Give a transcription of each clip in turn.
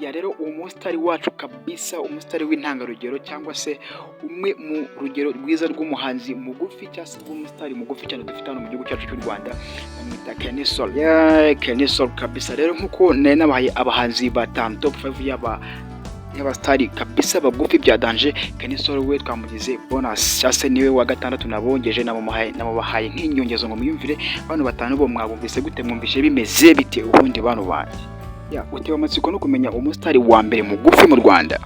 Ya rero umusitari wacu kabisa, umusitari w'intangarugero cyangwa se umwe mu rugero rwiza rw'umuhanzi mugufi cyangwa se rw'umusitari mugufi cyane dufite hano mu gihugu cyacu cy'u Rwanda, bamwita Kenny Sol. Kenny Sol kabisa. Rero nkuko nari nabahaye abahanzi batanu top 5 y'abastari kabisa bagufi bya danje, Kenny Sol we twamugize bonus cyase niwe wa gatandatu nabongeje namubahaye nk'inyongezo ngo muyumvire. Bano batanu bo mwabumvise gute, mwumvishe bimeze bite ubundi bano banje? Utewe amatsiko no kumenya umusitari wa mbere mugufi mu Rwanda.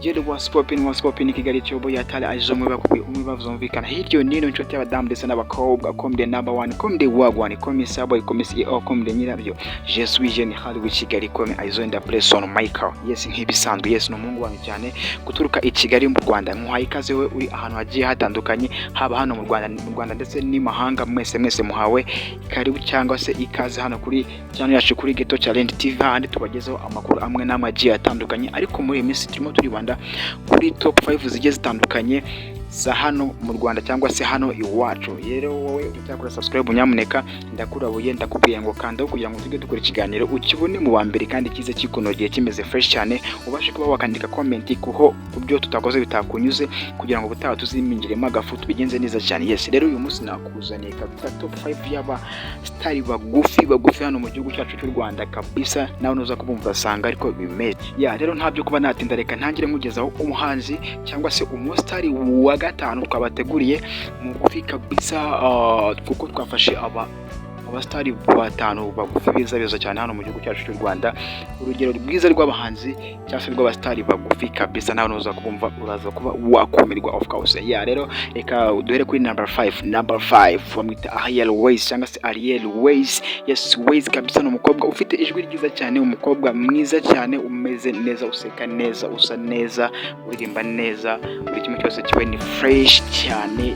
Jere was popping Kigali cyobo yatale aje mu bakubwi umwe bavumvikana hiryo nino inshuti y'abadamu ndetse n'abakobwa, comme the number 1, comme the wagwan, comme Sabo, comme CEO, comme the nyirabyo. Je suis général w'i Kigali, comme Aizonda Presson Michael. Yes nk'ibisanzwe, yes n'umuhungu wanyu cyane guturuka i Kigali mu Rwanda. Nkuhaye ikaze we uri ahantu hagiye hatandukanye, haba hano mu Rwanda ndetse n'imahanga. Mwese muhawe karibu cyangwa se ikaze hano kuri channel yacu kuri Ghetto Challenge TV, handi tubagezeho amakuru amwe n'amagiye atandukanye. Ariko muri iyi minsi turimo turibanda kuri top 5 zigiye zitandukanye za hano mu Rwanda cyangwa se hano iwacu. Rero wowe utakora subscribe nyamuneka ndakurabuye ndakubwiye ngo kandaho kugira ngo tujye dukora ikiganiro ukibone mu wa mbere kandi kize kikunogeye kimeze fresh cyane, ubashe kuba wakandika comment kuho kubyo tutakoze bitakunyuze kugira ngo butaha tuzimingiremo agafu tubigenze neza cyane. Yes, rero uyu munsi nakuzaniye kabisa top 5 y'aba stari bagufi hano mu gihugu cyacu cy'u Rwanda kabisa, nawe nuza kubumva sanga ariko bimeze. Rero ntabyo kuba natinda, reka ntangire nkugezaho umuhanzi cyangwa se umustari wa gatanu twabateguriye mugufi kabisa, kuko twafashe abastari batanu bagufi beza cyane hano mu gihugu cyacu cy'u Rwanda, urugero rwiza rw'abahanzi cyangwa se rw'abastari bagufi kabisa, nawe nuza kubumva uraza kuba wakomerwa of course. Rero reka duhere kuri number 5 bamwita Ariel Ways cyangwa se Ariel Ways. Yes, Ways kabisa ni umukobwa ufite ijwi ryiza cyane, umukobwa mwiza cyane, umeze neza, useka neza, usa neza, uririmba neza, buri kimwe cyose kiwe ni fresh cyane,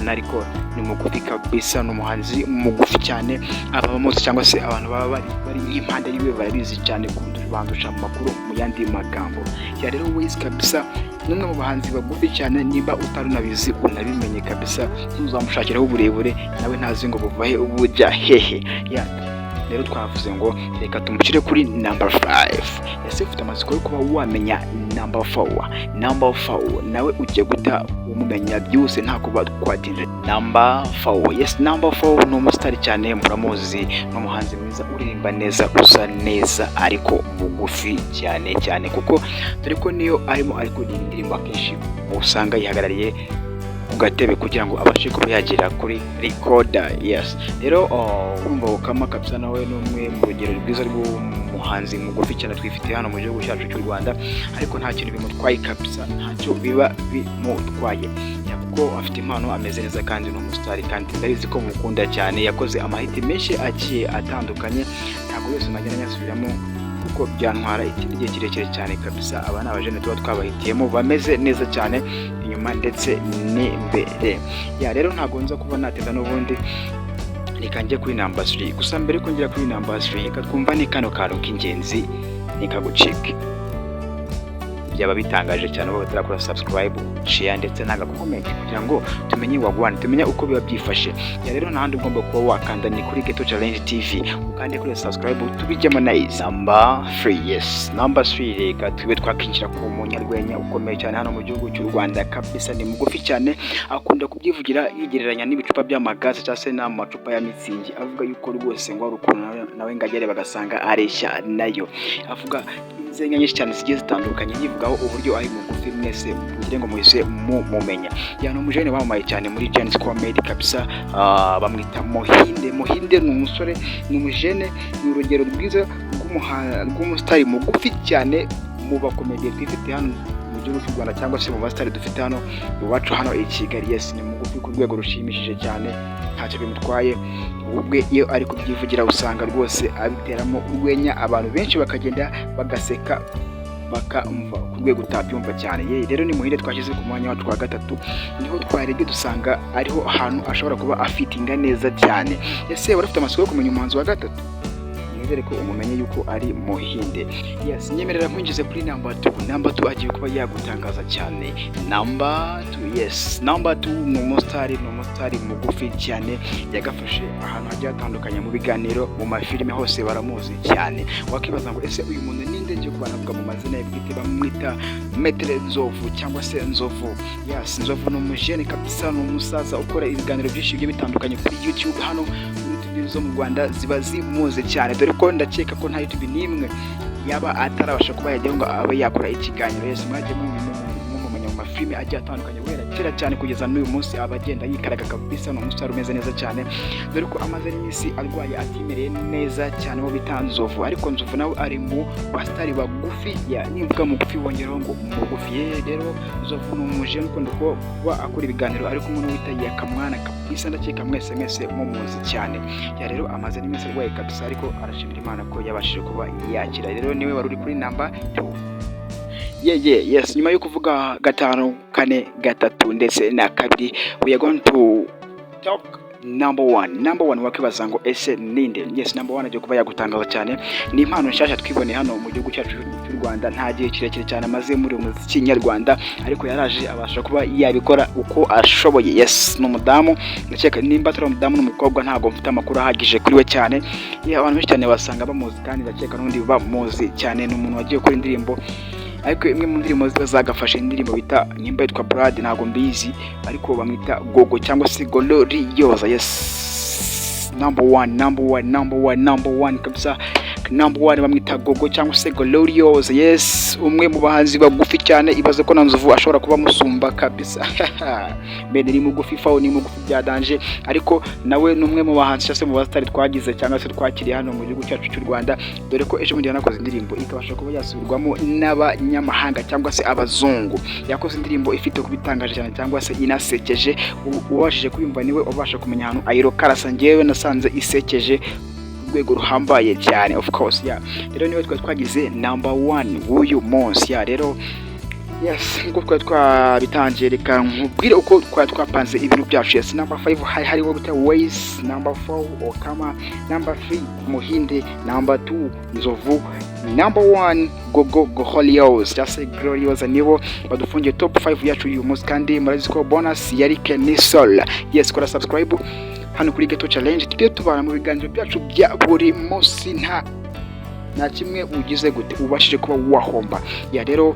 ariko ni mugufi kabisa, n'umuhanzi mugufi cyane. Abamotsi cyangwa se abantu baba bari impande yiwe barabizi cyane bandusha mu makuru mu yandi magambo. Rero Ways kabisa n'umwe mu bahanzi bagufi cyane, niba utarunabizi unabimenye kabisa, ntuzamushakiraho uburebure nawe ntazi ngo buvahe ubujya hehe. Rero twavuze ngo reka tumushyire kuri number 5. Ese ufite amatsiko yo kuba wamenya number 4 nawe ugiye guta umumenya byose nta kuba twatinze. Number 4, yes, number 4 ni umusitari cyane, muramuzi, n'umuhanzi mwiza, uririmba neza, usa neza, ariko mugufi cyane kuko dore ko niyo arimo indirimbo akenshi usanga yihagarariye ugatebe kugira ngo abashe kuba yagera kuri recorder. Yes, rero urumva kama kabisa nawe n'umwe mu rugero rwiza rw'umuhanzi mugufi cyane twifite hano mu gihugu cyacu cy'u Rwanda, ariko nta kintu bimutwaye kabisa, ntacyo biba bimutwaye kuko afite impano, ameze neza kandi ni umusitari, kandi ndabizi ko mukunda cyane. Yakoze amahiti menshi agiye atandukanye, ntabwo yose najya nyasubiramo kuko byantwara igihe kirekire cyane kabisa. Aba ni abajene tuba twabahitiyemo bameze neza cyane inyuma ndetse n'imbere. Rero ntabwo nza kuba natinda n'ubundi, reka njye kuri number 3. Gusa mbere ko ngera kuri number 3 reka twumva ni kano kantu k'ingenzi nikagucike. Byaba bitangaje cyane abo batarakora subscribe, share ndetse naga comment kugira ngo tumenye wagwana, tumenye uko biba byifashe. Rero nahandi ugomba kuba wakanda ni kuri Ghetto Challenge TV, ukande kuri subscribe tubijyemo nice. Number 3, yes, number 3 reka tube twakinjira ku munyarwenya ukomeye cyane hano mu gihugu cy'u Rwanda kabisa, ni mugufi cyane, akunda kubyivugira yigereranya n'ibicupa by'amagaze cyangwa se n'amacupa ya mitsingi, avuga yuko rwose ngo urukundo nawe ngagere bagasanga areshya nayo. Avuga inzenya nyinshi cyane zigiye zitandukanye, yivugaho uburyo ari mugufi, mwese kugira ngo muhise mumenya. Ni umujene wamamaye cyane muri Genesis Comedy kabisa, bamwita Muhinde ni umusore, ni umujene, ni urugero rwiza rw'umusitari mugufi cyane mu bakomediye twifite hano mu gihugu cy'u Rwanda cyangwa se mu basitari dufite hano iwacu hano i Kigali. Yes, ni mugufi ku rwego rushimishije cyane, ntacyo bimutwaye. Ubwe iyo ari kubyivugira usanga rwose abiteramo urwenya, abantu benshi bakagenda bagaseka bakamva ku rwego utabyumva cyane. Rero ni Muhinde twashyize ku mwanya wacu wa gatatu, niho twarebye dusanga ariho ahantu ashobora kuba afitinga neza cyane. Ese barafite amatsiko yo kumenya umuhanzi wa gatatu? nizere ko umumenye yuko ari Muhinde. Yes, nyemerera nkwinjize kuri number 2. Number 2 agiye kuba yagutangaza cyane. Number 2, yes, number 2 ni umusitari mugufi cyane, yagafashe ahantu hagiye hatandukanye mu biganiro, mu mafilime hose baramuzi cyane. Wakibaza ngo ese uyu muntu ninde ngiye kuba navuga mu mazina ye bwite, bamwita Maître Nzovu cyangwa se Nzovu. Yes, Nzovu ni umujene kabisa, ni umusaza ukora ibiganiro byinshi bigiye bitandukanye kuri YouTube hano zo mu Rwanda ziba zimuze cyane, dore ko ndakeka ko nta YouTube n'imwe yaba atarabasha kuba yajyaho ngo abe yakora ikiganiro. Yes, mwajya mumenya mu mafilime agiye atandukanye guhera kera cyane kugeza n'uyu munsi aba agenda yikaraga kabisa, ni umusitari umeze neza cyane, dore ko amaze iminsi arwaye atimereye neza cyane, wo bita Nzovu. Ariko Nzovu nawe ari mu basitari bagufi, nimvuga mugufi wongeraho ngo mugufi. Rero Nzovu ni umujene ukunda kuba akora ibiganiro ari kumwe n'uwita Yakamwana kabisa, ndakeka mwese mumuzi cyane. Rero amaze n'iminsi arwaye kabisa, ariko arashimira Imana ko yabashije kuba yakira. Rero niwe wari uri kuri number 2. Yes, nyuma yo kuvuga 5, 4, 3 ndetse na 2, we are going to talk number 1. Wakibaza ngo ese ninde? Yes, number 1 agiye kuba yagutangaza cyane. Ni impano nshasha twibone hano mu gihugu cyacu cy'u Rwanda, nta gihe kirekire cyane amaze muri umuziki nyarwanda, ariko yaraje abasha kuba yabikora uko ashoboye. Yes, ni umudamu, ndakeka nimba atari umudamu n'umukobwa ntago mfite amakuru ahagije kuri we cyane. Abantu benshi cyane basanga bamuzi, kandi ndakeka n'undi bamuzi cyane. Ni umuntu wagiye gukora indirimbo, ariko imwe mu ndirimbo zagafashe indirimbo bita nimba yitwa Brad, ntago mbizi, ariko bamwita Gogo cyangwa se Glorious. Yes, number 1 kabisa. Number 1 bamwita Gogo cyangwa se Glorious. Yes, umwe mu bahanzi bagufi cyane, ibaze ko na Nzovu ashobora kuba musumba kabisa. Bene ni mugufi, fawo ni mugufi bya danje, ariko nawe numwe mu bahanzi cyase mu basitari twagize cyangwa se twakiriye hano mu gihugu cyacu cy'u Rwanda, dore ko ejo bundi yanakoze indirimbo ikabasha kuba yasubirwamo n'abanyamahanga cyangwa se abazungu. Yakoze indirimbo ifite kubitangaje cyane cyangwa se inasekeje, ubashije kuyumva niwe ubasha kumenya ahantu ayirokarasa. Ngewe nasanze isekeje rwego ruhambaye cyane, of course. Rero niwe twagize number 1 w'uyu munsi. Rero yes, ngo twabitangiye, reka nkubwire uko twapanze ibintu byacu. Yes, number 5 hariho bita Ways, number 4 Okama, number 3 Muhinde, number 2 Nzovu, number 1 Gogo Glorious cyangwa se Glorious. nibo badufungiye top 5 yacu uyu munsi, kandi murazi ko bonus yari Kenisol. Yes, kora subscribe hano kuri Geto Challenge, tujye tubana mu biganiro byacu bya buri munsi, nta kimwe ugize gute ubashije kuba wahomba. Rero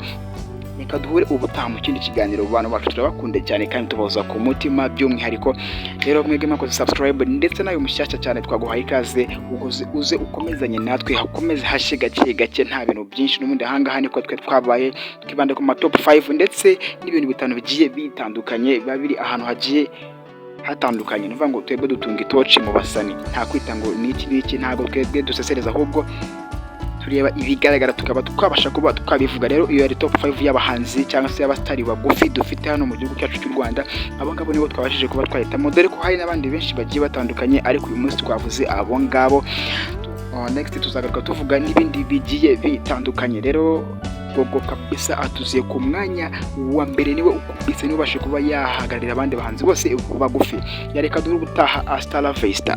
reka duhure ubutaha mu kindi kiganiro. Abantu bacu turabakunde cyane kandi tubaza ku mutima by'umwihariko. Rero mwege mwakoze subscribe, ndetse nayo mushyashya cyane twaguhaye ikaze, uze ukomezanye natwe, hakomeze hashe gake nta bintu byinshi. N'ubundi ahangaha niko twabaye twibanda ku ma top 5 ndetse n'ibintu bitanu bigiye bitandukanye, babiri ahantu hagiye hatandukanye. Nuvuga ngo twebwe dutunga itoci mu basani, nta kwita ngo niki ntago twebwe dusesereza, ahubwo tureba ibigaragara tukaba twabasha kuba tukabivuga. Rero iyo ari top 5 y'abahanzi cyangwa se y'abastari bagufi dufite hano mu gihugu cyacu cy'u Rwanda, abo ngabo nibo twabashije kuba twahitamo, dore ko hari n'abandi benshi bagiye batandukanye, ariko uyu munsi twavuze abo ngabo. Next tuzagaruka tuvuga n'ibindi bigiye bitandukanye. Rero Gogo kabisa atuziye ku mwanya wa mbere, niwe ukubise, niwe ubashe kuba yahagararira abandi bahanzi bose bagufi. Yareka duru gutaha. Hasta la vista.